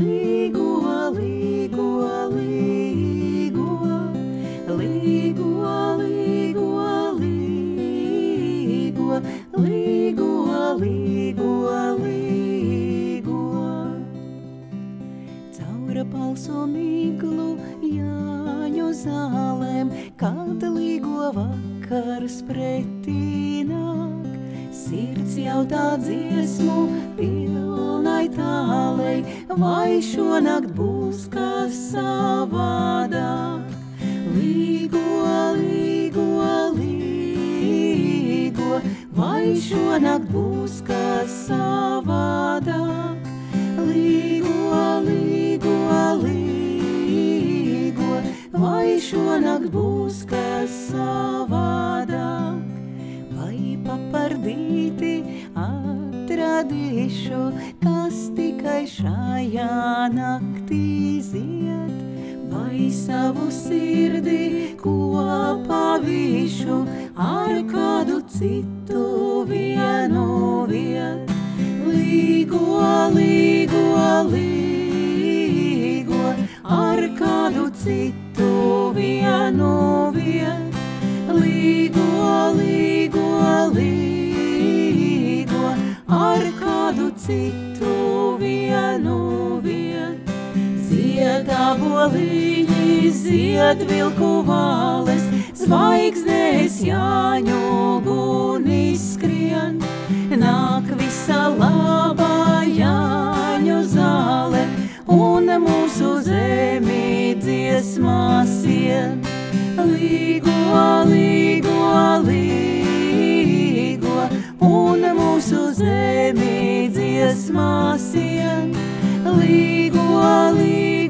līgo, līgo, līgo, līgo, līgo, līgo, līgo, līgo, līgo. Caura balso miglu Jāņu zālēm, kad līgo vakars pretī nāk. Sirds jautā dziesmu pilnai tālei, vai šonakt būs kas savādāk. Līgo, līgo, līgo, vai šonakt būs kas savādāk. Līgo, līgo, līgo, vai šonakt būs kas savādāk. Vai papardīti atradīšu, kas tikai šajā naktī zied, vai savu sirdi kopā vīšu ar kādu citu vienu viet. Līgo, līgo, līgo, ar kādu citu vienu viet. Līgo, līgo, līgo, ar kādu citu vienu viet. Zied aboliņi, zied vilku vāles, zvaigznēs Jāņu gunis skrien. Nāk visa labā Jāņu zāle, un mūsu zemi dziesmās ien. Līgo, līgo, līgo, un mūsu zemi dziesmās ien. Līgo, līgo.